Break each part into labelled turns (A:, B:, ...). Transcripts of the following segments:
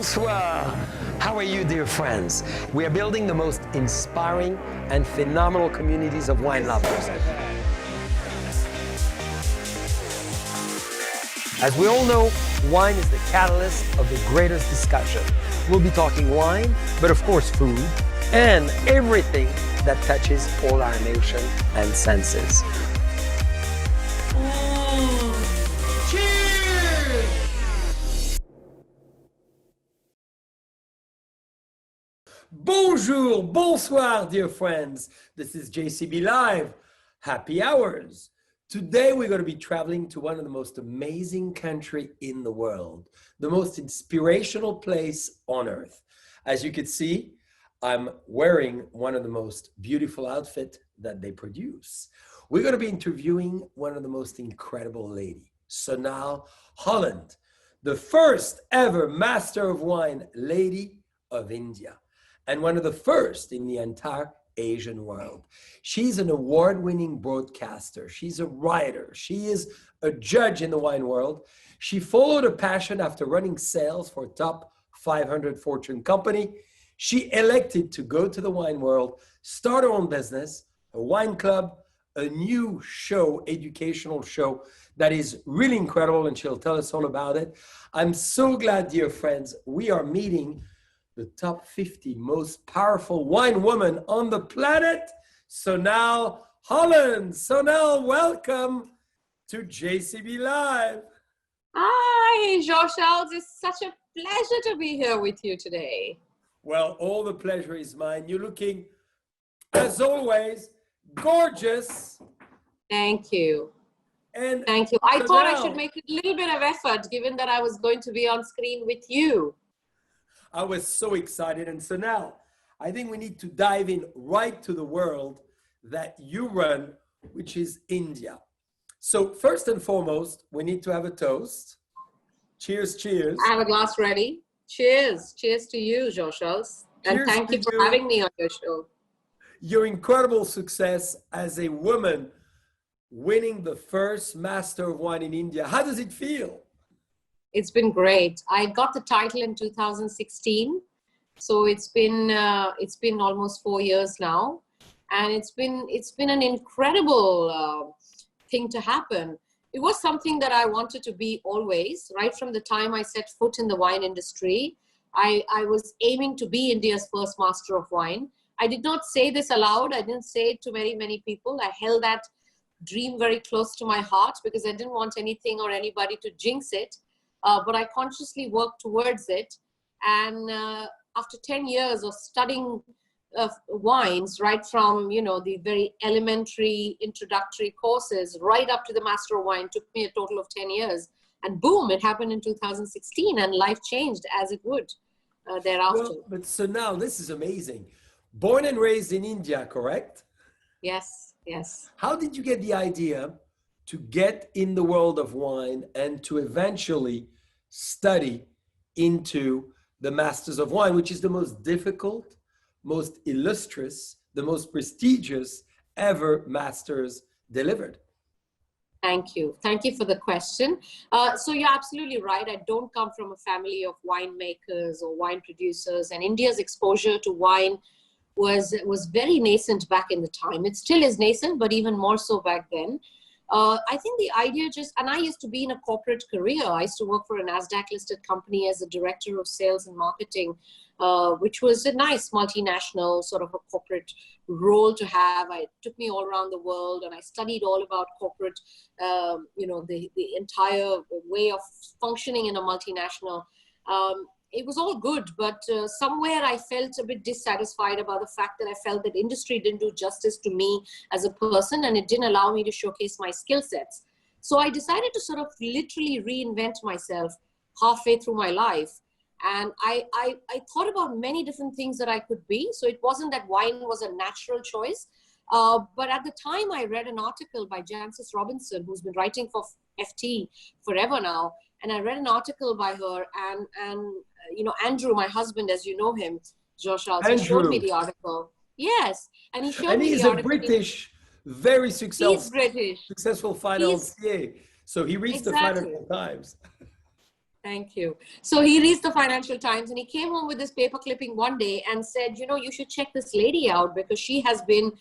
A: Bonsoir! How are you, dear friends? We are building the most inspiring and phenomenal communities of wine lovers. As we all know, wine is the catalyst of the greatest discussion. We'll be talking wine, but of course food, and everything that touches all our emotion and senses. Bonjour, bonsoir, dear friends. This is JCB Live. Happy hours. Today, we're going to be traveling to one of the most amazing countries in the world, the most inspirational place on earth. As you can see, I'm wearing one of the most beautiful outfits that they produce. We're going to be interviewing one of the most incredible ladies, Sonal, Holland, the first ever Master of Wine lady of India, and one of the first in the entire Asian world. She's an award-winning broadcaster. She's a writer. She is a judge in the wine world. She followed a passion after running sales for a top 500 Fortune company. She elected to go to the wine world, start her own business, a wine club, a new show, educational show that is really incredible, and she'll tell us all about it. I'm so glad, dear friends, we are meeting the top 50 most powerful wine woman on the planet, Sonal, Holland. Sonal, welcome to JCB Live.
B: Hi, Jean-Charles. It's such a pleasure to be here with you today.
A: Well, all the pleasure is mine. You're looking, as always, gorgeous.
B: Thank you.
A: And
B: thank you. I thought I should make a little bit of effort, given that I was going to be on screen with you.
A: I was so excited. And so now I think we need to dive in right to the world that you run, which is India. So first and foremost, we need to have a toast. Cheers, cheers.
B: I have a glass ready. Cheers. Cheers to you, Jean-Charles. And thank you for having me on your show.
A: Your incredible success as a woman winning the first Master of Wine in India. How does it feel?
B: It's been great. I got the title in 2016, so it's been almost 4 years now, and it's been an incredible thing to happen. It was something that I wanted to be always, right from the time I set foot in the wine industry. I was aiming to be India's first Master of Wine. I did not say this aloud. I didn't say it to very many people. I held that dream very close to my heart because I didn't want anything or anybody to jinx it. But I consciously worked towards it. And after 10 years of studying wines, right from, the very elementary introductory courses, right up to the Master of Wine, took me a total of 10 years. And boom, it happened in 2016, and life changed as it would thereafter.
A: Well, but so now this is amazing. Born and raised in India, correct?
B: Yes, yes.
A: How did you get the idea to get in the world of wine and to eventually study into the Masters of Wine, which is the most difficult, most illustrious, the most prestigious ever Masters delivered?
B: Thank you. Thank you for the question. So you're absolutely right. I don't come from a family of winemakers or wine producers, and India's exposure to wine was very nascent back in the time. It still is nascent, but even more so back then. I think the idea and I used to be in a corporate career. I used to work for a NASDAQ listed company as a director of sales and marketing, which was a nice multinational sort of a corporate role to have. It took me all around the world, and I studied all about corporate, the entire way of functioning in a multinational. It was all good, but somewhere I felt a bit dissatisfied about the fact that I felt that industry didn't do justice to me as a person, and it didn't allow me to showcase my skill sets. So I decided to sort of literally reinvent myself halfway through my life. And I thought about many different things that I could be. So it wasn't that wine was a natural choice. But at the time, I read an article by Jancis Robinson, who's been writing for FT forever now. And I read an article by her, and Andrew, my husband, as you know him, Jean-Charles, he showed me the article. Yes, and he showed me the article.
A: And he's a British, very successful,
B: he's British.
A: Successful financier. So he reads the Financial Times.
B: Thank you. So he reads the Financial Times and he came home with this paper clipping one day and said, you know, you should check this lady out because she has been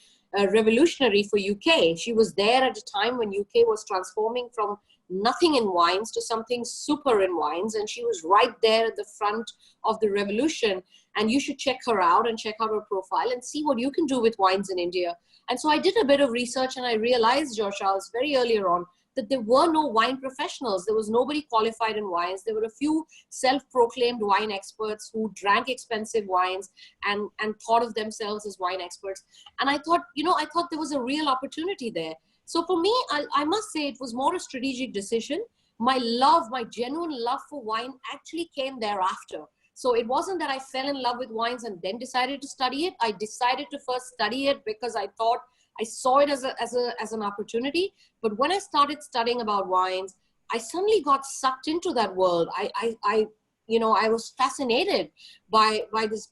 B: revolutionary for UK. She was there at a time when UK was transforming from nothing in wines to something super in wines. And she was right there at the front of the revolution. And you should check her out and check out her profile and see what you can do with wines in India. And so I did a bit of research and I realized, George Charles, very earlier on, that there were no wine professionals. There was nobody qualified in wines. There were a few self-proclaimed wine experts who drank expensive wines and thought of themselves as wine experts. And I thought, you know, I thought there was a real opportunity there. So for me, I must say it was more a strategic decision. My love, my genuine love for wine actually came thereafter. So it wasn't that I fell in love with wines and then decided to study it. I decided to first study it because I thought I saw it as an opportunity. But when I started studying about wines, I suddenly got sucked into that world. I was fascinated by this,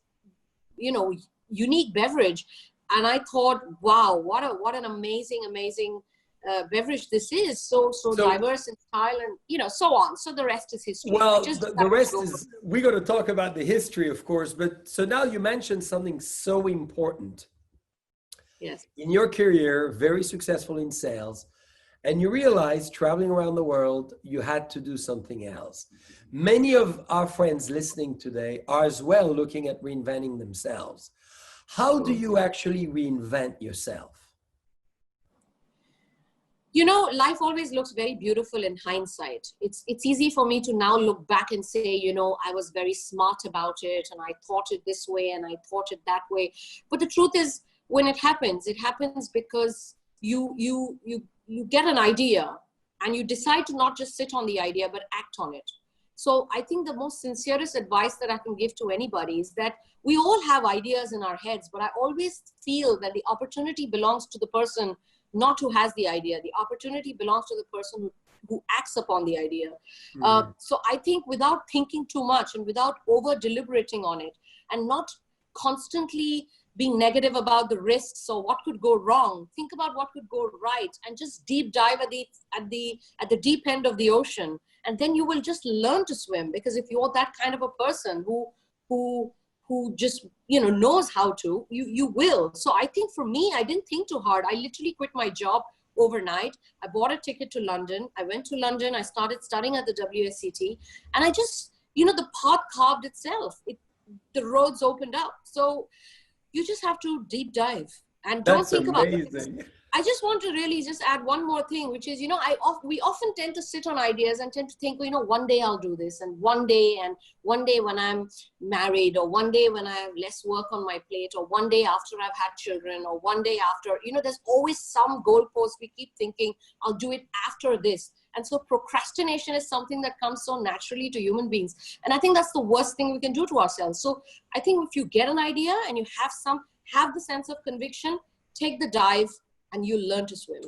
B: you know, unique beverage. And I thought, wow, what an amazing beverage this is. So diverse in style and, you know, so on. So the rest is history.
A: Well, the rest is, we're going to talk about the history, of course. But so now you mentioned something so important.
B: Yes.
A: In your career, very successful in sales, and you realized traveling around the world, you had to do something else. Many of our friends listening today are as well looking at reinventing themselves. How do you actually reinvent yourself?
B: You know, life always looks very beautiful in hindsight. It's easy for me to now look back and say, you know, I was very smart about it and I thought it this way and I thought it that way. But the truth is, when it happens because you get an idea and you decide to not just sit on the idea, but act on it. So I think the most sincerest advice that I can give to anybody is that we all have ideas in our heads, but I always feel that the opportunity belongs to the person not who has the idea. The opportunity belongs to the person who acts upon the idea.
A: Mm-hmm.
B: So I think without thinking too much and without over deliberating on it and not constantly being negative about the risks or what could go wrong, think about what could go right and just deep dive at the deep end of the ocean. And then you will just learn to swim, because if you're that kind of a person who just, you know, knows how to, you will. So I think for me, I didn't think too hard. I literally quit my job overnight. I bought a ticket to London. I went to London. I started studying at the WSET, and I just, you know, the path carved itself. The roads opened up. So you just have to deep dive and don't think about it. I just want to really just add one more thing, which is, you know, we often tend to sit on ideas and tend to think, well, you know, one day I'll do this, and one day when I'm married, or one day when I have less work on my plate, or one day after I've had children, or one day after, you know, there's always some goalpost. We keep thinking, I'll do it after this. And so procrastination is something that comes so naturally to human beings. And I think that's the worst thing we can do to ourselves. So I think if you get an idea and you have the sense of conviction, take the dive and you'll learn to swim.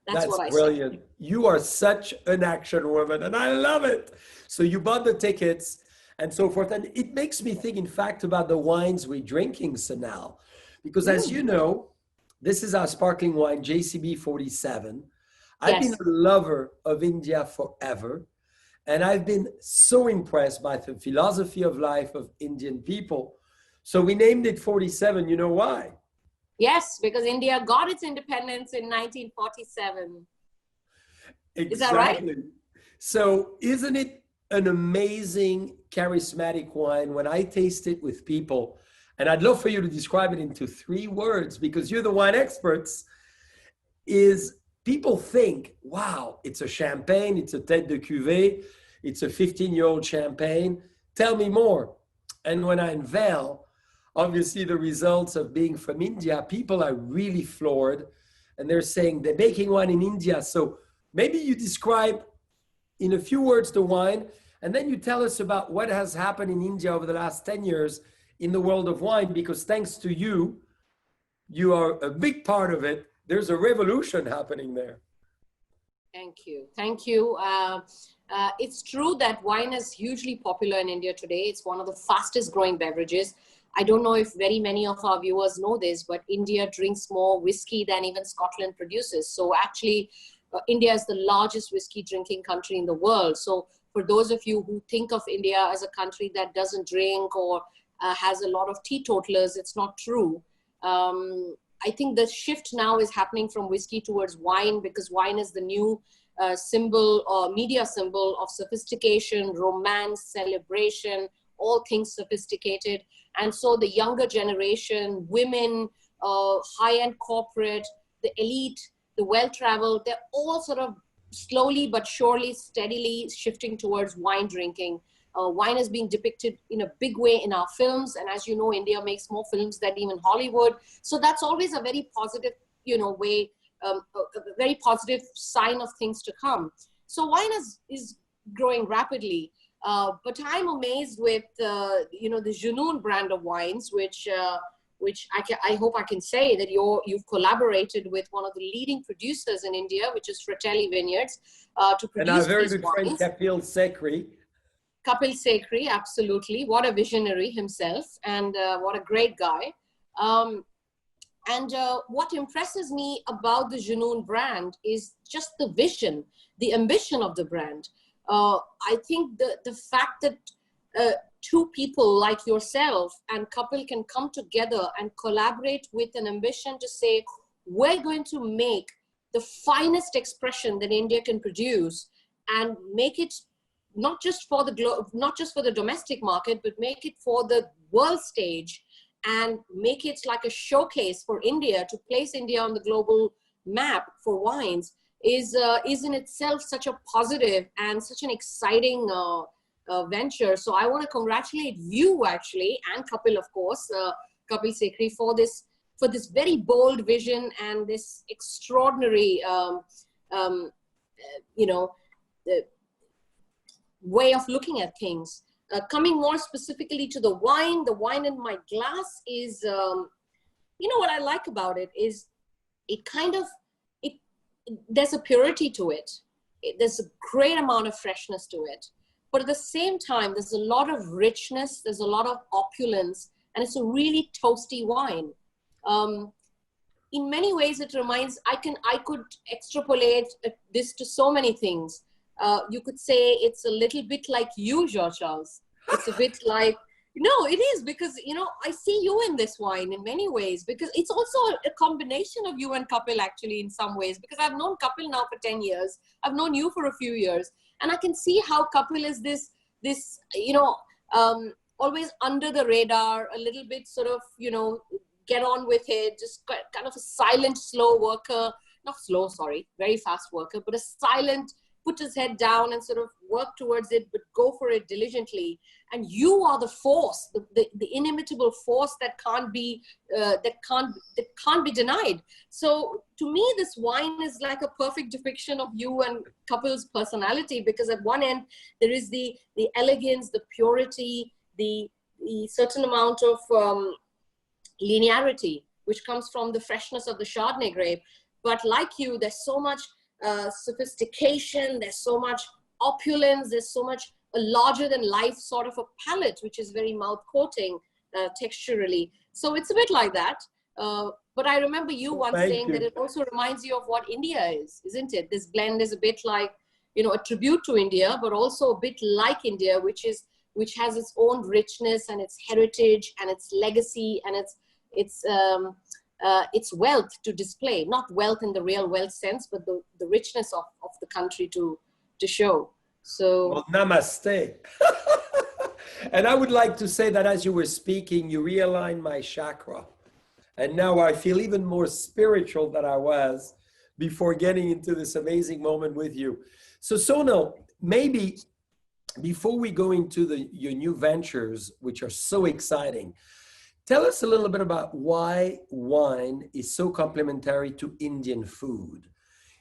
B: That's what I
A: brilliant.
B: say.
A: You are such an action woman and I love it. So you bought the tickets and so forth. And it makes me think, in fact, about the wines we're drinking, Sonal, because as you know, this is our sparkling wine, JCB 47. I've been a lover of India forever, and I've been so impressed by the philosophy of life of Indian people. So we named it 47. You know why?
B: Yes, because India got its independence in 1947.
A: Exactly.
B: Is that right?
A: So isn't it an amazing, charismatic wine? When I taste it with people, and I'd love for you to describe it into 3 words, because you're the wine experts, is people think, wow, it's a champagne, it's a tête de cuvée, it's a 15-year-old champagne. Tell me more. And when I unveil, obviously, the results of being from India, people are really floored. And they're saying they're making wine in India. So maybe you describe in a few words the wine, and then you tell us about what has happened in India over the last 10 years in the world of wine, because thanks to you, you are a big part of it. There's a revolution happening there.
B: Thank you. Thank you. It's true that wine is hugely popular in India today. It's one of the fastest growing beverages. I don't know if very many of our viewers know this, but India drinks more whiskey than even Scotland produces. So actually, India is the largest whiskey drinking country in the world. So for those of you who think of India as a country that doesn't drink or has a lot of teetotalers, it's not true. I think the shift now is happening from whiskey towards wine, because wine is the new symbol or media symbol of sophistication, romance, celebration, all things sophisticated. And so the younger generation, women, high-end corporate, the elite, the well-traveled, they're all sort of slowly but surely, steadily shifting towards wine drinking. Wine is being depicted in a big way in our films. And as you know, India makes more films than even Hollywood. So that's always a very positive, way, a very positive sign of things to come. So wine is growing rapidly. But I'm amazed with, the Junoon brand of wines, which I hope I can say that you've collaborated with one of the leading producers in India, which is Fratelli Vineyards, to produce.
A: And our very good
B: wines.
A: friend
B: Kapil Sekri, absolutely. What a visionary himself, and what a great guy. What impresses me about the Junoon brand is just the vision, the ambition of the brand. I think the fact that two people like yourself and Kapil can come together and collaborate with an ambition to say, we're going to make the finest expression that India can produce and make it not just for the domestic market, but make it for the world stage and make it like a showcase for India, to place India on the global map for wines is in itself such a positive and such an exciting venture. So I want to congratulate you actually, and Kapil, of course, Kapil Sekri, for this very bold vision and this extraordinary, way of looking at things. Coming more specifically to the wine in my glass is, what I like about it is there's a purity to it. There's a great amount of freshness to it. But at the same time, there's a lot of richness, there's a lot of opulence, and it's a really toasty wine. In many ways, it reminds, I could extrapolate this to so many things. You could say it's a little bit like you, Jean-Charles. It's a bit like, no, it is, because, I see you in this wine in many ways, because it's also a combination of you and Kapil actually in some ways, because I've known Kapil now for 10 years. I've known you for a few years. And I can see how Kapil is this always under the radar, a little bit sort of, get on with it, just kind of a silent, slow worker, not slow, sorry, very fast worker, but a silent, put his head down and sort of work towards it, but go for it diligently. And you are the force, the inimitable force that can't be denied. So to me, this wine is like a perfect depiction of you and Kapil's personality, because at one end there is the elegance, the purity, the certain amount of linearity, which comes from the freshness of the Chardonnay grape. But like you, there's so much sophistication, there's so much opulence, there's so much a larger than life sort of a palate, which is very mouth coating texturally. So it's a bit like that. But I remember you once saying that it also reminds you of what India is, isn't it? This blend is a bit like, a tribute to India, but also a bit like India, which has its own richness and its heritage and its legacy and its wealth to display. Not wealth in the real wealth sense, but the richness of the country to show. So,
A: well, namaste. And I would like to say that as you were speaking, you realigned my chakra. And now I feel even more spiritual than I was before getting into this amazing moment with you. So Sonal, maybe before we go into your new ventures, which are so exciting, tell us a little bit about why wine is so complementary to Indian food.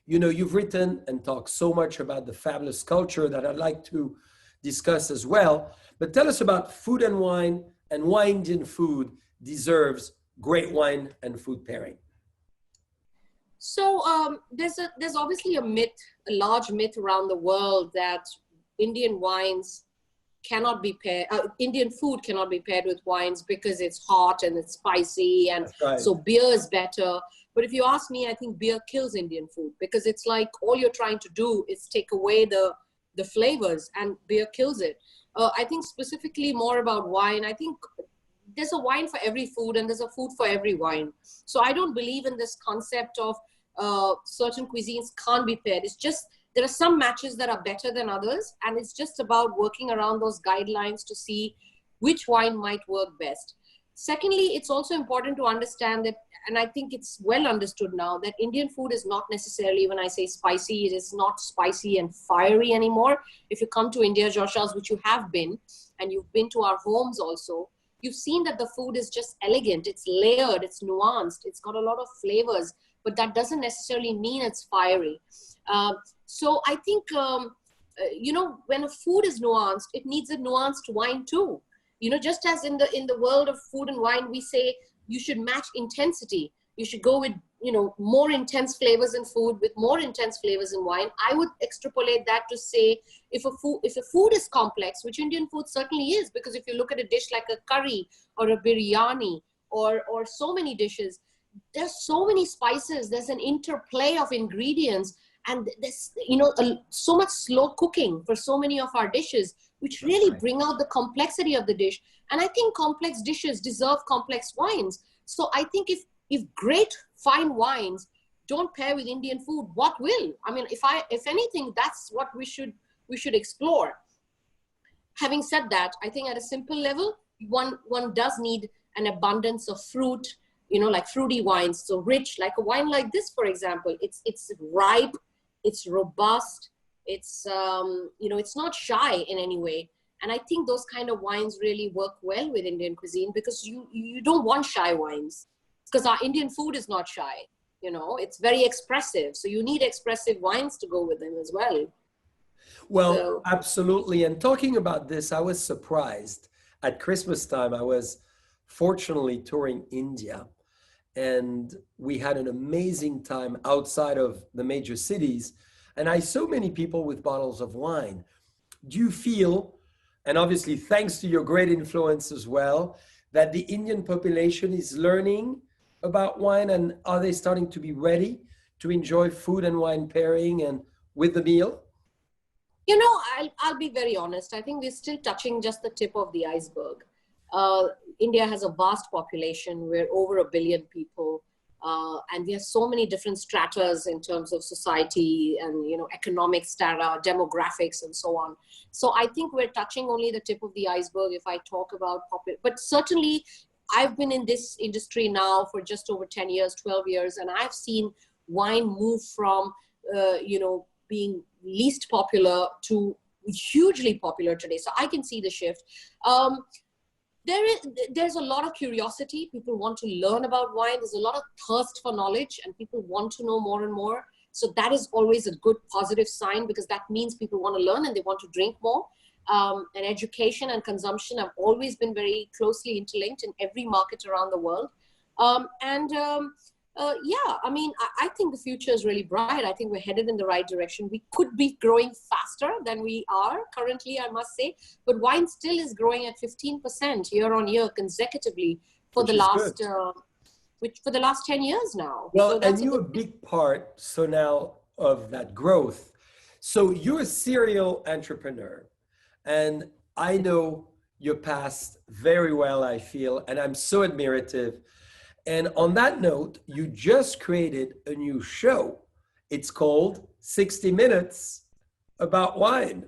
A: You've written and talked so much about the fabulous culture that I'd like to discuss as well. But tell us about food and why Indian food deserves great wine and food pairing.
B: So there's obviously a large myth around the world that Indian wines cannot be paired, Indian food cannot be paired with wines because it's hot and it's spicy, and so beer is better. But if you ask me, I think beer kills Indian food, because it's like all you're trying to do is take away the the flavors, and beer kills it. I think specifically more about wine, I think there's a wine for every food and there's a food for every wine. So I don't believe in this concept of certain cuisines can't be paired. It's just, there are some matches that are better than others, and it's just about working around those guidelines to see which wine might work best. Secondly, it's also important to understand that, and I think it's well understood now, that Indian food is not necessarily, when I say spicy, it is not spicy and fiery anymore. If you come to India, Joshas, which you have been, and you've been to our homes also, you've seen that the food is just elegant, it's layered, it's nuanced, it's got a lot of flavors, but that doesn't necessarily mean it's fiery. So I think, you know, when a food is nuanced, it needs a nuanced wine too. You know, just as in the world of food and wine, we say you should match intensity. You should go with, you know, more intense flavors in food with more intense flavors in wine. I would extrapolate that to say if a food is complex, which Indian food certainly is, because if you look at a dish like a curry or a biryani or so many dishes, there's so many spices, there's an interplay of ingredients, and there's, you know, so much slow cooking for so many of our dishes, which really bring out the complexity of the dish. And I think complex dishes deserve complex wines. So I think if great fine wines don't pair with Indian food, what will? I mean, if anything, that's what we should explore. Having said that, I think at a simple level, one does need an abundance of fruit, you know, like fruity wines, so rich, like a wine like this, for example. It's ripe, it's robust, it's you know, it's not shy in any way. And I think those kind of wines really work well with Indian cuisine, because you don't want shy wines, because our Indian food is not shy. You know, it's very expressive, so you need expressive wines to go with them as well.
A: Well,
B: So,
A: absolutely. And talking about this, I was surprised at Christmas time. I was fortunately touring India, and we had an amazing time outside of the major cities. And I saw many people with bottles of wine. Do you feel, and obviously thanks to your great influence as well, that the Indian population is learning about wine, and are they starting to be ready to enjoy food and wine pairing and with the meal?
B: you know, I'll be very honest. I think we're still touching just the tip of the iceberg. India has a vast population. We're over 1 billion people. And we have so many different stratas in terms of society and, you know, economic strata, demographics, and so on. So I think we're touching only the tip of the iceberg if I talk about but certainly I've been in this industry now for just over 10 years, 12 years, and I've seen wine move from, you know, being least popular to hugely popular today. So I can see the shift. There's a lot of curiosity. People want to learn about wine. There's a lot of thirst for knowledge, and people want to know more and more. So that is always a good positive sign, because that means people want to learn and they want to drink more. And education and consumption have always been very closely interlinked in every market around the world. Yeah, I mean, I think the future is really bright. I think we're headed in the right direction. We could be growing faster than we are currently, I must say, but wine still is growing at 15% year on year consecutively for the last, for the last 10 years now.
A: Well,
B: so
A: and you're a big part, so now, of that growth. So you're a serial entrepreneur, and I know your past very well, I feel, and I'm so admirative. And on that note, you just created a new show. It's called 60 Minutes About Wine.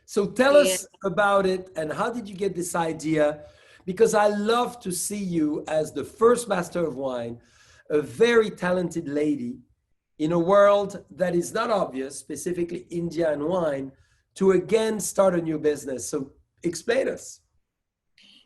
A: So tell us about it, and how did you get this idea? Because I love to see you as the first master of wine, a very talented lady in a world that is not obvious, specifically India and wine, to again start a new business. So explain us.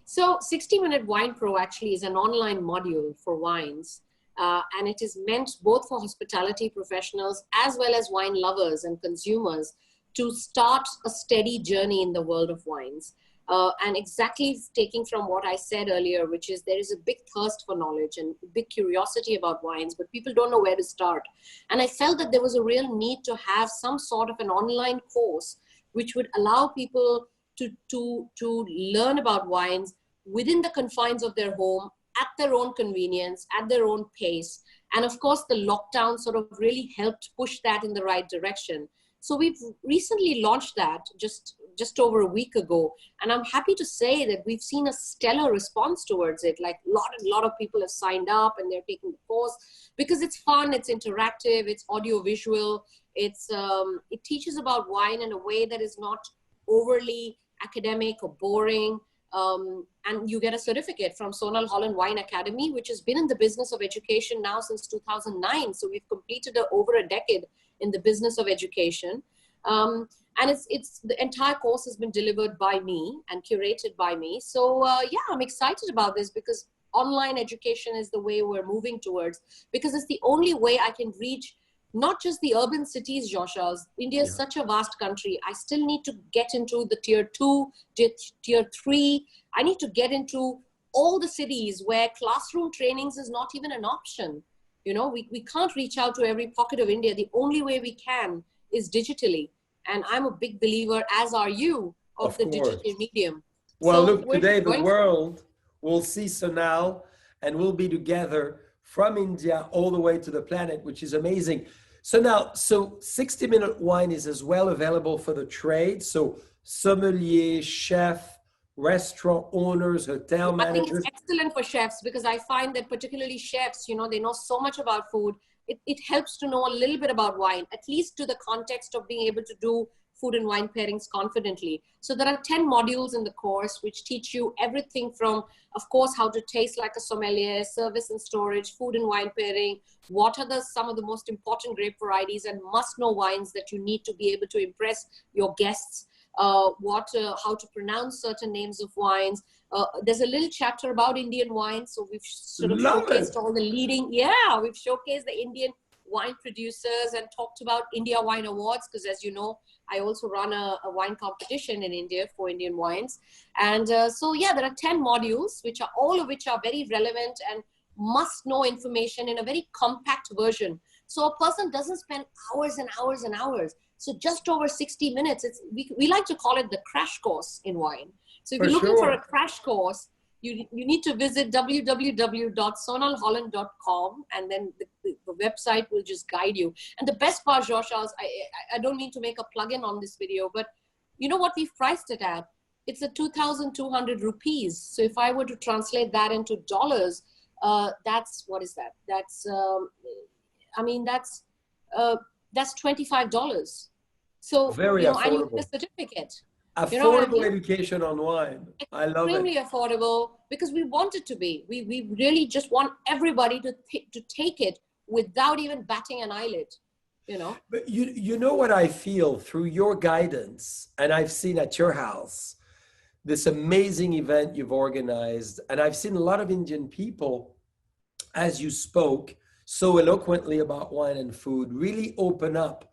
B: So 60 Minute Wine Pro actually is an online module for wines. And it is meant both for hospitality professionals as well as wine lovers and consumers to start a steady journey in the world of wines. And exactly taking from what I said earlier, which is there is a big thirst for knowledge and big curiosity about wines, but people don't know where to start. And I felt that there was a real need to have some sort of an online course which would allow people to learn about wines within the confines of their home, at their own convenience, at their own pace. And of course, the lockdown sort of really helped push that in the right direction. So we've recently launched that just over a week ago. And I'm happy to say that we've seen a stellar response towards it. Like a lot of people have signed up and they're taking the course because it's fun, it's interactive, it's audio visual. It teaches about wine in a way that is not overly academic or boring. And you get a certificate from Sonal Holland Wine Academy, which has been in the business of education now since 2009. So we've completed over a decade in the business of education. And it's the entire course has been delivered by me and curated by me. So yeah, I'm excited about this because online education is the way we're moving towards, because it's the only way I can reach not just the urban cities, Joshua. India is such a vast country. I still need to get into the tier 2, tier 3. I need to get into all the cities where classroom trainings is not even an option. You know, we can't reach out to every pocket of India. The only way we can is digitally. And I'm a big believer, as are you, of the digital medium.
A: Well, so look, today the world will see Sonal and we'll be together from India all the way to the planet, which is amazing. So now, 60-minute wine is as well available for the trade. So sommelier, chef, restaurant owners, hotel managers.
B: I think it's excellent for chefs because I find that particularly chefs, you know, they know so much about food. It helps to know a little bit about wine, at least to the context of being able to do food and wine pairings confidently. So there are 10 modules in the course which teach you everything from, of course, how to taste like a sommelier, service and storage, food and wine pairing, what are some of the most important grape varieties and must-know wines that you need to be able to impress your guests, how to pronounce certain names of wines. There's a little chapter about Indian wine, so we've sort of showcased all the we've showcased the Indian wine producers and talked about India Wine Awards, because as you know, I also run a wine competition in India for Indian wines. And so yeah, there are 10 modules, all of which are very relevant and must know information in a very compact version. So a person doesn't spend hours and hours and hours. So just over 60 minutes, we like to call it the crash course in wine. So if you're looking for a crash course, you need to visit www.sonalholland.com, and then the website will just guide you. And the best part, Josh, I don't mean to make a plug-in on this video, but you know what we've priced it at? It's a 2,200 rupees. So if I were to translate that into dollars, what is that? That's $25. So
A: very affordable.
B: I need a certificate.
A: Affordable education on wine. I love it.
B: Extremely affordable because we want it to be. We really just want everybody to take it without even batting an eyelid, you know.
A: But you know what I feel through your guidance, and I've seen at your house, this amazing event you've organized, and I've seen a lot of Indian people, as you spoke so eloquently about wine and food, really open up.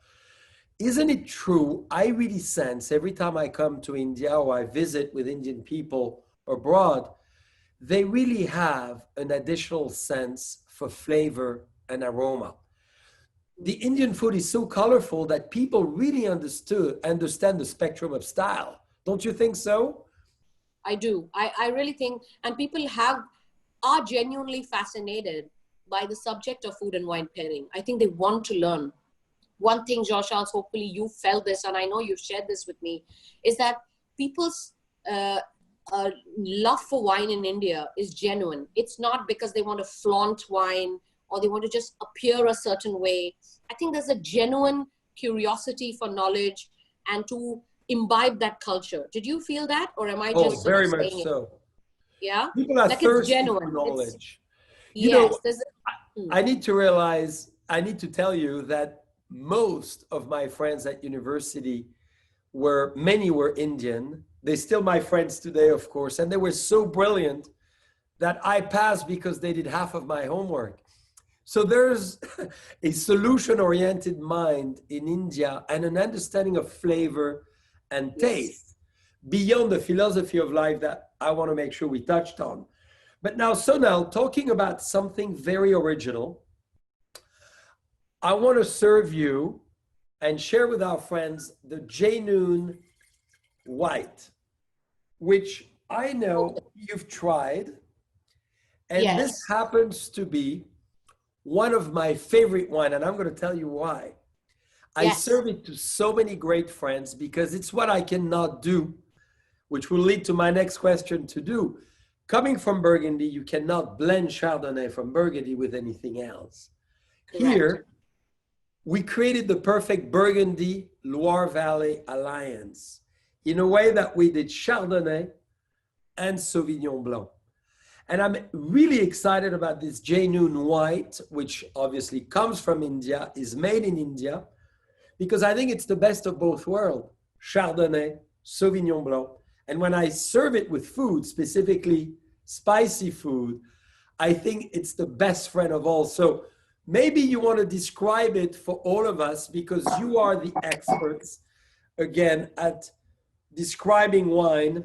A: Isn't it true? I really sense every time I come to India or I visit with Indian people abroad, they really have an additional sense for flavor and aroma. The Indian food is so colorful that people really understand the spectrum of style. Don't you think so?
B: I do. I really think, and people are genuinely fascinated by the subject of food and wine pairing. I think they want to learn. One thing, Josh, hopefully you felt this, and I know you've shared this with me, is that people's love for wine in India is genuine. It's not because they want to flaunt wine or they want to just appear a certain way. I think there's a genuine curiosity for knowledge and to imbibe that culture. Did you feel that, or am I just
A: very much so?
B: Yeah,
A: people are thirsty for knowledge. I need to tell you that most of my friends at university many were Indian. They're still my friends today, of course, and they were so brilliant that I passed because they did half of my homework. So there's a solution-oriented mind in India and an understanding of flavor and taste beyond the philosophy of life that I want to make sure we touched on. But now, Sonal, talking about something very original, I want to serve you and share with our friends the J-Noon White, which I know you've tried. And this happens to be one of my favorite wine, and I'm going to tell you why. I serve it to so many great friends because it's what I cannot do, which will lead to my next question to do. Coming from Burgundy, you cannot blend Chardonnay from Burgundy with anything else. Correct. Here, we created the perfect Burgundy Loire Valley alliance in a way that we did Chardonnay and Sauvignon Blanc. And I'm really excited about this genuine white, which obviously comes from India, is made in India, because I think it's the best of both worlds, Chardonnay, Sauvignon Blanc. And when I serve it with food, specifically spicy food, I think it's the best friend of all. So maybe you want to describe it for all of us, because you are the experts, again, at describing wine.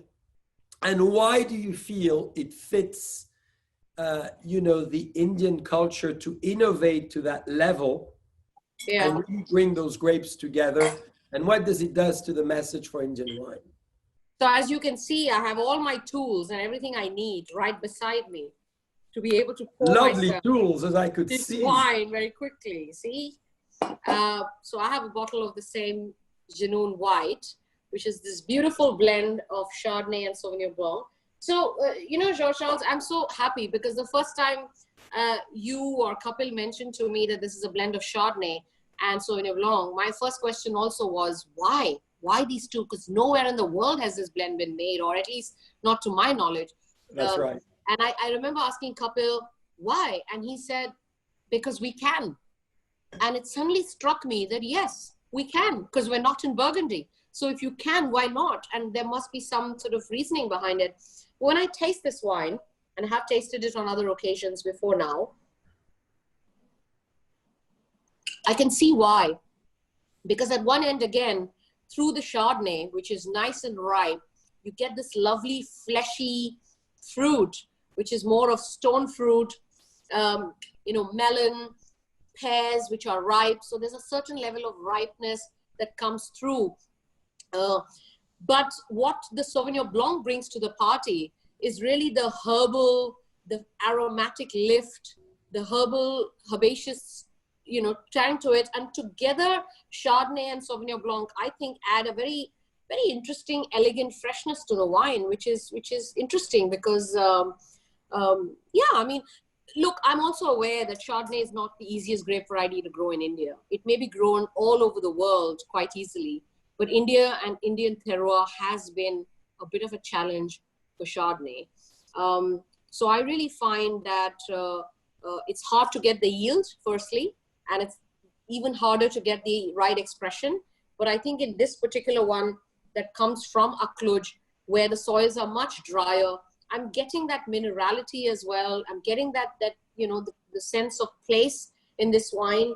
A: And why do you feel it fits, the Indian culture to innovate to that level and really bring those grapes together? And what does it does to the message for Indian wine?
B: So as you can see, I have all my tools and everything I need right beside me to be able to pour
A: lovely tools, as I could see.
B: Wine very quickly, see? So I have a bottle of the same Genuine White, which is this beautiful blend of Chardonnay and Sauvignon Blanc. So, Jean-Charles, I'm so happy because the first time you or Kapil mentioned to me that this is a blend of Chardonnay and Sauvignon Blanc, my first question also was, why? Why these two? Because nowhere in the world has this blend been made, or at least not to my knowledge.
A: That's right.
B: And I remember asking Kapil, why? And he said, because we can. And it suddenly struck me that, yes, we can, because we're not in Burgundy. So if you can, why not? And there must be some sort of reasoning behind it. When I taste this wine, and I have tasted it on other occasions before now, I can see why. Because at one end, again, through the Chardonnay, which is nice and ripe, you get this lovely fleshy fruit, which is more of stone fruit, melon, pears, which are ripe. So there's a certain level of ripeness that comes through. But what the Sauvignon Blanc brings to the party is really the herbal, the aromatic lift, the herbaceous, tang to it. And together, Chardonnay and Sauvignon Blanc, I think, add a very, very interesting, elegant freshness to the wine, which is interesting because, look, I'm also aware that Chardonnay is not the easiest grape variety to grow in India. It may be grown all over the world quite easily, but India and Indian terroir has been a bit of a challenge for Chardonnay. So I really find that it's hard to get the yield, firstly, and it's even harder to get the right expression. But I think in this particular one that comes from Akluj, where the soils are much drier, I'm getting that minerality as well. I'm getting that the sense of place in this wine,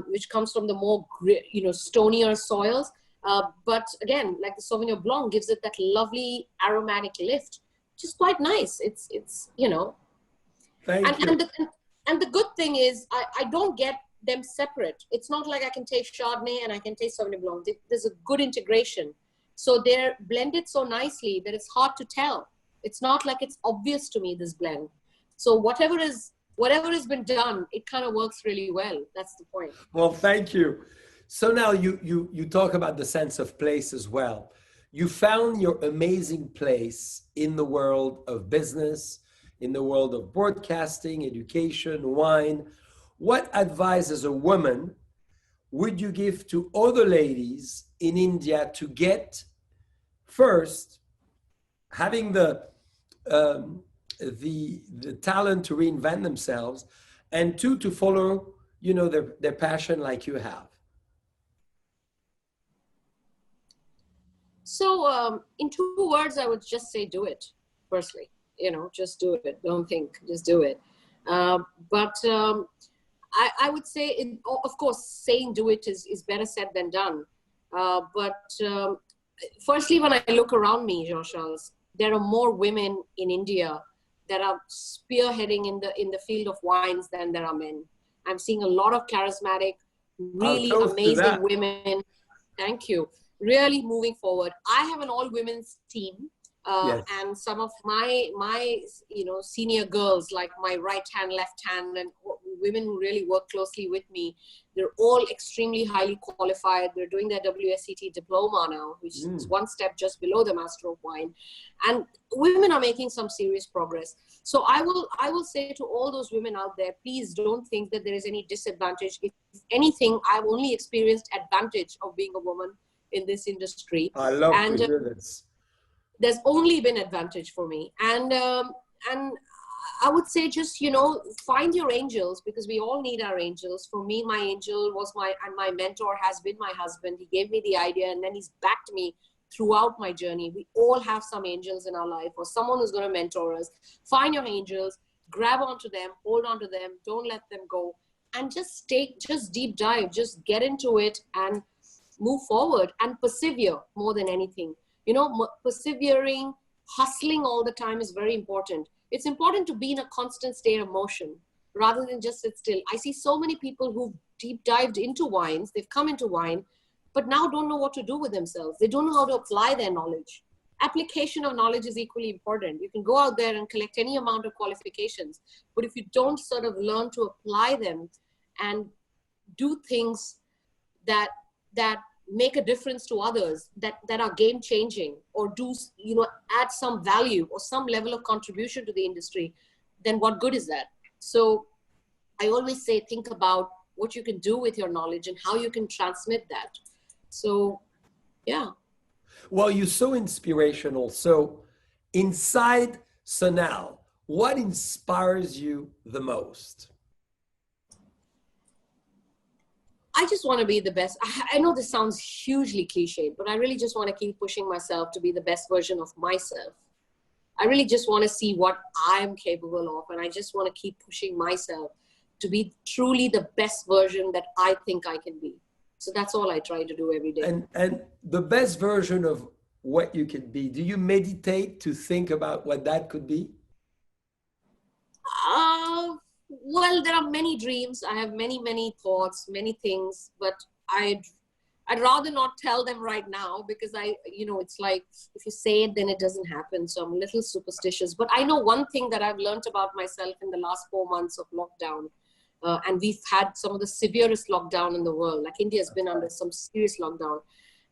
B: which comes from the more stonier soils. But again, like the Sauvignon Blanc gives it that lovely aromatic lift, which is quite nice. It's
A: Thank you.
B: And the good thing is I don't get them separate. It's not like I can taste Chardonnay and I can taste Sauvignon Blanc. There's a good integration. So they're blended so nicely that it's hard to tell. It's not like it's obvious to me, this blend. So whatever has been done, it kind of works really well. That's the point.
A: Well, thank you. So now you talk about the sense of place as well. You found your amazing place in the world of business, in the world of broadcasting, education, wine. What advice as a woman would you give to other ladies in India to get, first, having the talent to reinvent themselves, and two, to follow their passion like you have?
B: So in 2 words, I would just say do it. Firstly, just do it. Don't think, just do it. But I would say, of course, saying do it is better said than done. But firstly, when I look around me, Jean-Charles, there are more women in India that are spearheading in the field of wines than there are men. I'm seeing a lot of charismatic, really amazing women. Thank you. Really moving forward. I have an all-women's team,
A: yes.
B: And some of my senior girls, like my right hand, left hand, and women who really work closely with me, they're all extremely highly qualified. They're doing their WSET diploma now, which is one step just below the Master of Wine. And women are making some serious progress. So I will say to all those women out there, please don't think that there is any disadvantage. If anything, I've only experienced advantage of being a woman in this industry.
A: I love to hear this.
B: There's only been advantage for me. And I would say just, find your angels, because we all need our angels. For me, my angel was my mentor has been my husband. He gave me the idea and then he's backed me throughout my journey. We all have some angels in our life, or someone who's going to mentor us. Find your angels, grab onto them, hold onto them, don't let them go, and just deep dive, just get into it and move forward and persevere more than anything. Persevering, hustling all the time is very important. It's important to be in a constant state of motion rather than just sit still. I see so many people who've deep dived into wines, they've come into wine, but now don't know what to do with themselves. They don't know how to apply their knowledge. Application of knowledge is equally important. You can go out there and collect any amount of qualifications, but if you don't sort of learn to apply them and do things that make a difference to others, that are game changing, or do, add some value or some level of contribution to the industry, then what good is that? So I always say, think about what you can do with your knowledge and how you can transmit that. So, yeah.
A: Well, you're so inspirational. So inside Sonal, what inspires you the most?
B: I just want to be the best. I know this sounds hugely cliched, but I really just want to keep pushing myself to be the best version of myself. I really just want to see what I'm capable of. And I just want to keep pushing myself to be truly the best version that I think I can be. So that's all I try to do every day.
A: And the best version of what you can be, do you meditate to think about what that could be?
B: Well, there are many dreams. I have many, many thoughts, many things, but I'd rather not tell them right now, because it's like, if you say it, then it doesn't happen. So I'm a little superstitious, but I know one thing that I've learned about myself in the last 4 months of lockdown. And we've had some of the severest lockdown in the world. Like India's been under some serious lockdown.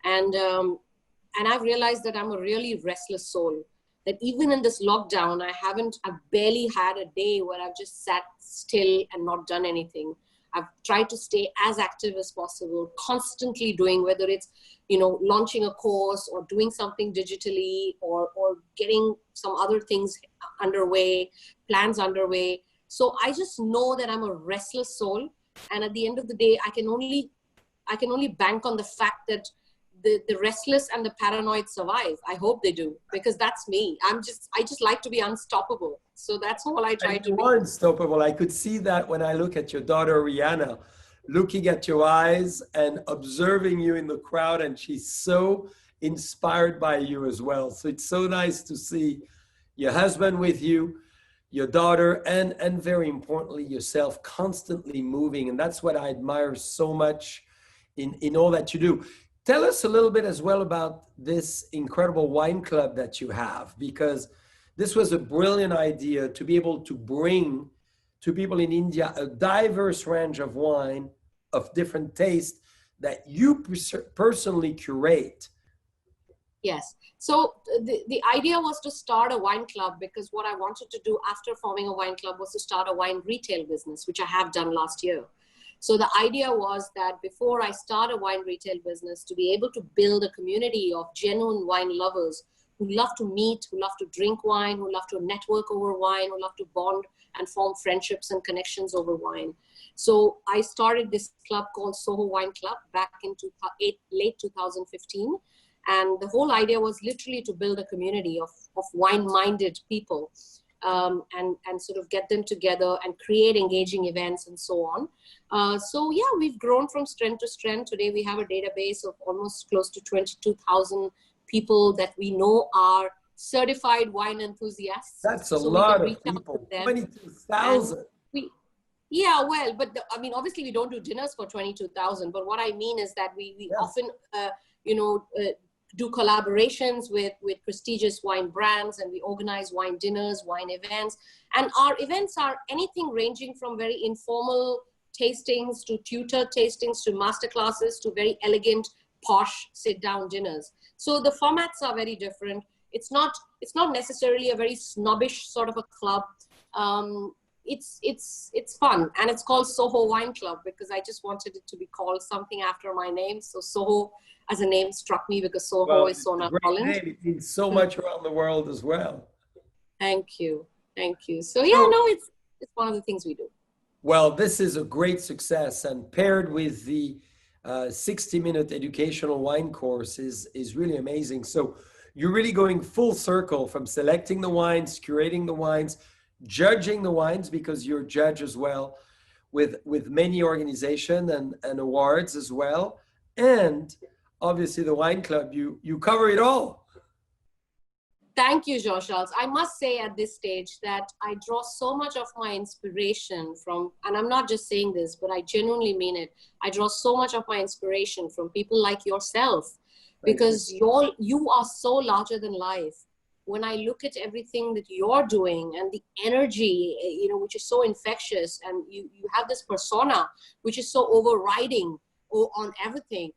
B: And I've realized that I'm a really restless soul. That even in this lockdown, I've barely had a day where I've just sat still and not done anything. I've tried to stay as active as possible, constantly doing, whether it's, launching a course or doing something digitally or getting some other things underway, plans underway. So I just know that I'm a restless soul. And at the end of the day, I can only bank on the fact that the restless and the paranoid survive. I hope they do, because that's me. I just like to be unstoppable. So that's all I try to be.
A: You are unstoppable. I could see that when I look at your daughter, Rihanna, looking at your eyes and observing you in the crowd, and she's so inspired by you as well. So it's so nice to see your husband with you, your daughter, and very importantly, yourself constantly moving. And that's what I admire so much in all that you do. Tell us a little bit as well about this incredible wine club that you have, because this was a brilliant idea to be able to bring to people in India a diverse range of wine of different tastes that you personally curate.
B: Yes. So the idea was to start a wine club, because what I wanted to do after forming a wine club was to start a wine retail business, which I have done last year. So the idea was that before I start a wine retail business, to be able to build a community of genuine wine lovers who love to meet, who love to drink wine, who love to network over wine, who love to bond and form friendships and connections over wine. So I started this club called Soho Wine Club back in late 2015. And the whole idea was literally to build a community of wine-minded people, and sort of get them together and create engaging events and so on. So yeah, we've grown from strength to strength. Today we have a database of almost close to 22,000 people that we know are certified wine enthusiasts.
A: That's a lot of people, 22,000.
B: Yeah, well, but obviously we don't do dinners for 22,000, but what I mean is that we often, do collaborations with prestigious wine brands, and we organize wine dinners, wine events. And our events are anything ranging from very informal tastings to tutor tastings to master classes to very elegant, posh sit-down dinners. So the formats are very different. It's not necessarily a very snobbish sort of a club. It's fun, and it's called Soho Wine Club because I just wanted it to be called something after my name. So Soho as a name struck me because Soho is Sonal, Holland.
A: It means so much around the world as well.
B: Thank you. So yeah, no, it's one of the things we do.
A: Well, this is a great success, and paired with the 60-minute educational wine course is really amazing. So you're really going full circle from selecting the wines, curating the wines, judging the wines, because you're a judge as well, with many organizations and awards as well, and obviously the wine club. You cover it all.
B: Thank you, Jean-Charles. I must say at this stage that I draw so much of my inspiration from, and I'm not just saying this, but I genuinely mean it. I draw so much of my inspiration from people like yourself, because you are so larger than life. When I look at everything that you're doing and the energy, which is so infectious, and you have this persona, which is so overriding on everything,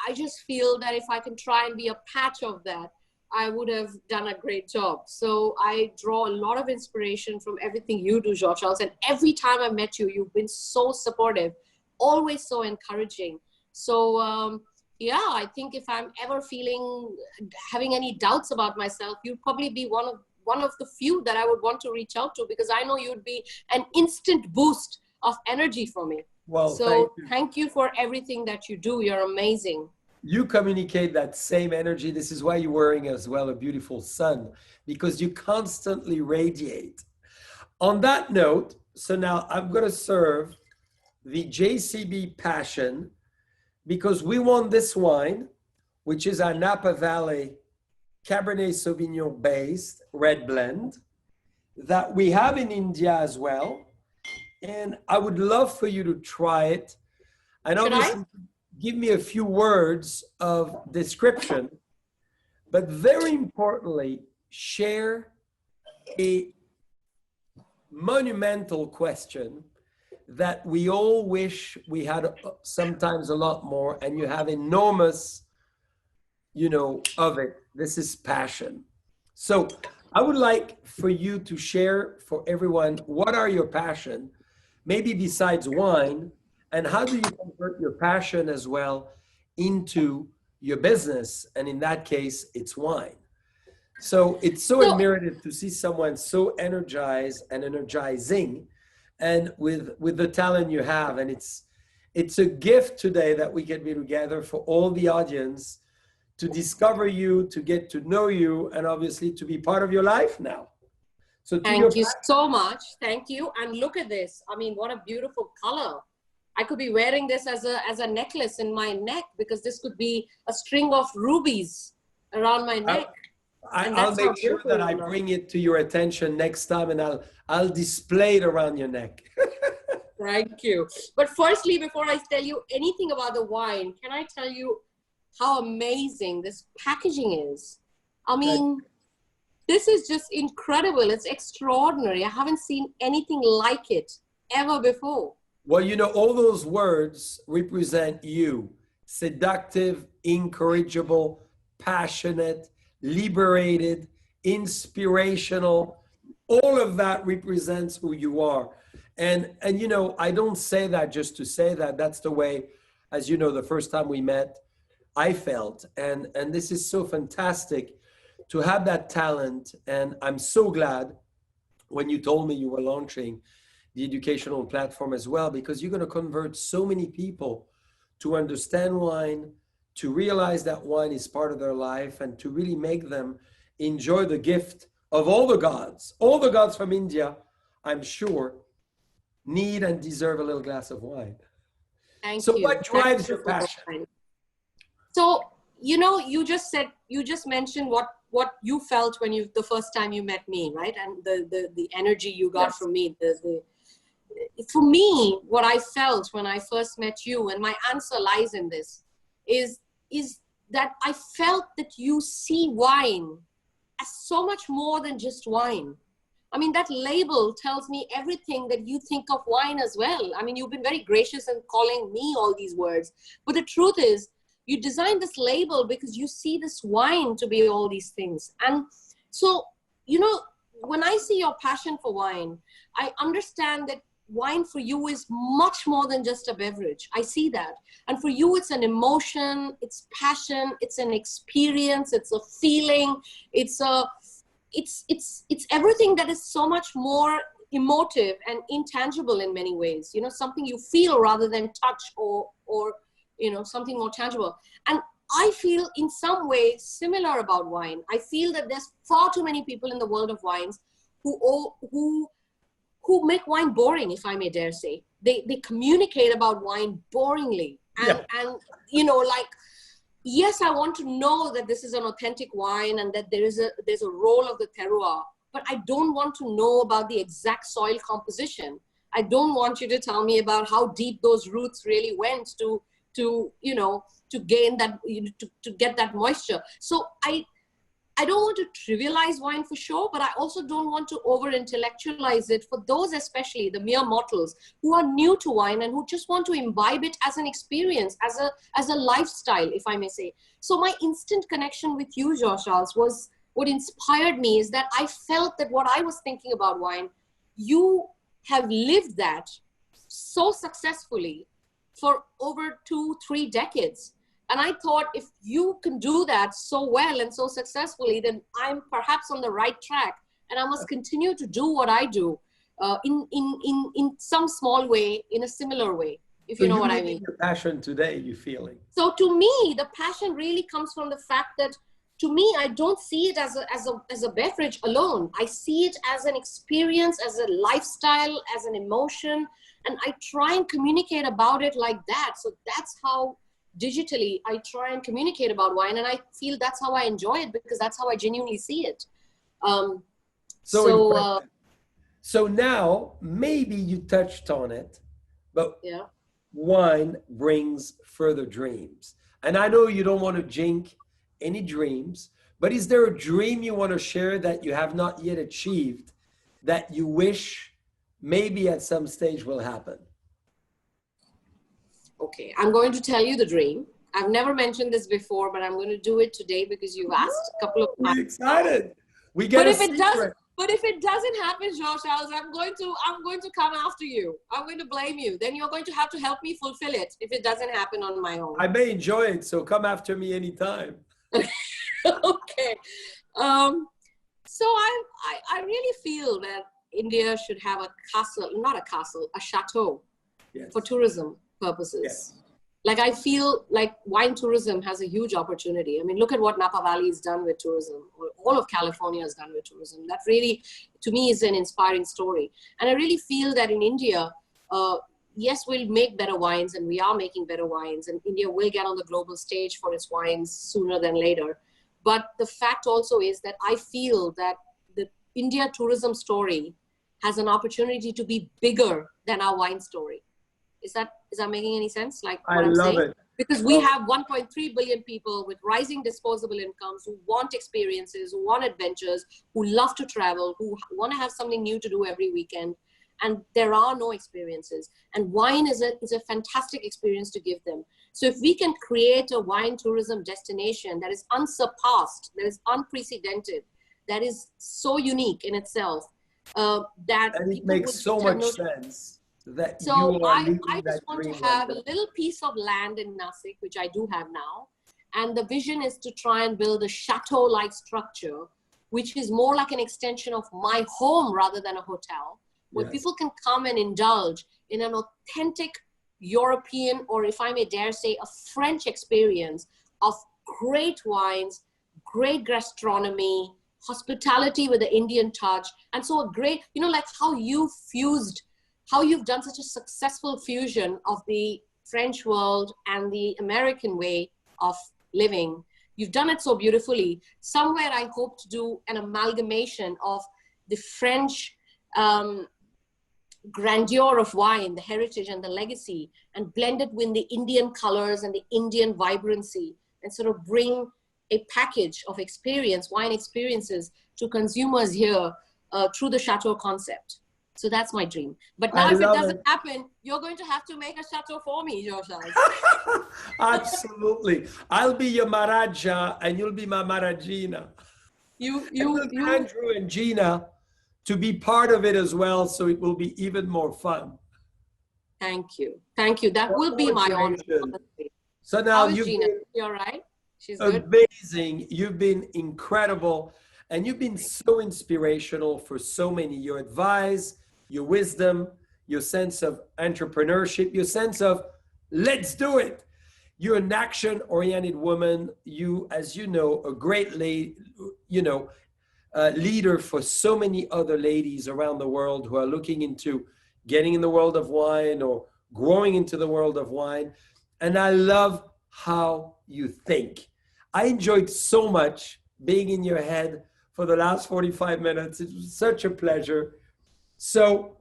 B: I just feel that if I can try and be a patch of that, I would have done a great job. So I draw a lot of inspiration from everything you do, Jean-Charles. And every time I've met you, you've been so supportive, always so encouraging. So yeah, I think if I'm ever having any doubts about myself, you'd probably be one of the few that I would want to reach out to, because I know you'd be an instant boost of energy for me.
A: Well,
B: so thank you for everything that you do. You're amazing.
A: You communicate that same energy. This is why you're wearing as well a beautiful sun, because you constantly radiate. On that note, so now I'm going to serve the JCB Passion, because we want this wine, which is our Napa Valley Cabernet Sauvignon based red blend that we have in India as well. And I would love for you to try it. And obviously, give me a few words of description, but very importantly, share a monumental question that we all wish we had sometimes a lot more, and you have enormous, of it. This is passion. So I would like for you to share for everyone, what are your passion, maybe besides wine, and how do you convert your passion as well into your business? And in that case, it's wine. So it's so admirative to see someone so energized and energizing, and with the talent you have. And it's a gift today that we can be together for all the audience to discover you, to get to know you, and obviously to be part of your life now. So
B: thank you so much. Thank you. And look at this. I mean, what a beautiful color. I could be wearing this as a necklace in my neck, because this could be a string of rubies around my neck.
A: I'll make sure that I bring it to your attention next time, and I'll display it around your neck.
B: Thank you. But firstly, before I tell you anything about the wine, can I tell you how amazing this packaging is? I mean, this is just incredible. It's extraordinary. I haven't seen anything like it ever before.
A: Well, all those words represent you. Seductive, incorrigible, passionate, liberated, inspirational. All of that represents who you are. And I don't say that just to say that. That's the way, as you know, the first time we met, I felt. And this is so fantastic to have that talent. And I'm so glad when you told me you were launching the educational platform as well, because you're going to convert so many people to understand wine, to realize that wine is part of their life, and to really make them enjoy the gift of all the gods. All the gods from India, I'm sure, need and deserve a little glass of wine.
B: Thank you.
A: So what drives your passion?
B: So, you just mentioned what you felt when the first time you met me, right? And the energy you got from me. For me, what I felt when I first met you, and my answer lies in this, is that I felt that you see wine as so much more than just wine. I mean, that label tells me everything that you think of wine as well. I mean, you've been very gracious in calling me all these words. But the truth is, you designed this label because you see this wine to be all these things. And so, you know, when I see your passion for wine, I understand that wine for you is much more than just a beverage. I see that. And for you, it's an emotion, it's passion, it's an experience, it's a feeling, it's everything that is so much more emotive and intangible in many ways, you know, something you feel rather than touch or you know, something more tangible. And I feel in some way similar about wine. I feel that there's far too many people in the world of wines who make wine boring, if I may dare say. They communicate about wine boringly. And you know, like, yes, I want to know that this is an authentic wine and that there's a role of the terroir, but I don't want to know about the exact soil composition. I don't want you to tell me about how deep those roots really went to you know, to gain that, to get that moisture. So I don't want to trivialize wine for sure, but I also don't want to over intellectualize it for those, especially the mere mortals who are new to wine and who just want to imbibe it as an experience, as a lifestyle, if I may say. So my instant connection with you, Jean-Charles, was what inspired me is that I felt that what I was thinking about wine, you have lived that so successfully for over 2-3 decades. And I thought, if you can do that so well and so successfully, then I'm perhaps on the right track. And I must continue to do what I do in some small way, in a similar way, if
A: So
B: you know what I mean.
A: Your passion today, you feeling?
B: So to me, the passion really comes from the fact that, to me, I don't see it as a beverage alone. I see it as an experience, as a lifestyle, as an emotion. And I try and communicate about it like that. So that's how digitally I try and communicate about wine. And I feel that's how I enjoy it, because that's how I genuinely see it.
A: So now maybe you touched on it, but
B: yeah.
A: Wine brings further dreams. And I know you don't want to jinx any dreams, but is there a dream you want to share that you have not yet achieved that you wish maybe at some stage will happen?
B: Okay, I'm going to tell you the dream. I've never mentioned this before, but I'm going to do it today because you've asked a couple of times.
A: We're excited. We get
B: But if it doesn't happen, Jean-Charles, I'm going to come after you. I'm going to blame you. Then you're going to have to help me fulfill it if it doesn't happen on my own.
A: I may enjoy it, so come after me anytime.
B: Okay. So I really feel that India should have a castle, not a castle, a chateau, yes, for tourism purposes. Yes. Like, I feel like wine tourism has a huge opportunity. I mean, look at what Napa Valley has done with tourism, or all of California has done with tourism. That really, to me, is an inspiring story. And I really feel that in India, yes, we'll make better wines, and we are making better wines, and India will get on the global stage for its wines sooner than later. But the fact also is that I feel that the India tourism story has an opportunity to be bigger than our wine story. Is that making any sense? Like what I'm saying? It. Because we have 1.3 billion people with rising disposable incomes who want experiences, who want adventures, who love to travel, who want to have something new to do every weekend. And there are no experiences. And wine is a fantastic experience to give them. So if we can create a wine tourism destination that is unsurpassed, that is unprecedented, that is so unique in itself, that
A: it makes so much sense.
B: So I just want to have a little piece of land in Nasik, which I do have now. And the vision is to try and build a chateau-like structure, which is more like an extension of my home rather than a hotel, where yes, people can come and indulge in an authentic European, or if I may dare say, a French experience of great wines, great gastronomy, hospitality with the Indian touch. And so a great, you know, like how you've done such a successful fusion of the French world and the American way of living. You've done it so beautifully. Somewhere I hope to do an amalgamation of the French grandeur of wine, the heritage and the legacy, and blend it with the Indian colors and the Indian vibrancy, and sort of bring a package of wine experiences to consumers here through the chateau concept. So that's my dream. But now if it doesn't happen, you're going to have to make a chateau for me, Joshua.
A: Absolutely. I'll be your Maharaja and you'll be my Maharajina. Andrew and Gina to be part of it as well, so it will be even more fun.
B: Thank you. Thank you. That will be my honor.
A: So now
B: Gina? You're right. She's
A: amazing. You've been incredible. And you've been so inspirational for so many. Your advice, your wisdom, your sense of entrepreneurship, your sense of let's do it. You're an action-oriented woman. You, as you know, a great leader for so many other ladies around the world who are looking into getting in the world of wine or growing into the world of wine. And I love how you think. I enjoyed so much being in your head for the last 45 minutes. It was such a pleasure. So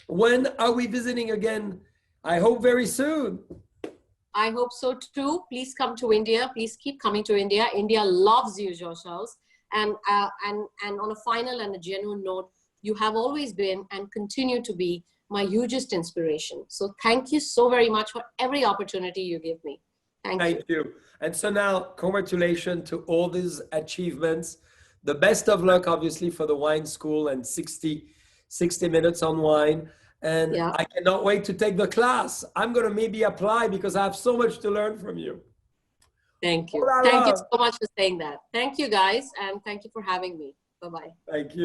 A: when are we visiting again? I hope very soon.
B: I hope so too. Please come to India. Please keep coming to India. India loves you, Joshua. And on a final and a genuine note, you have always been and continue to be my hugest inspiration. So thank you so very much for every opportunity you give me. Thank
A: you. And so now, congratulations to all these achievements. The best of luck, obviously, for the wine school and 60 minutes on wine. And I cannot wait to take the class. I'm going to maybe apply because I have so much to learn from you.
B: Thank you. Thank you so much for saying that. Thank you, guys. And thank you for having me. Bye-bye.
A: Thank you.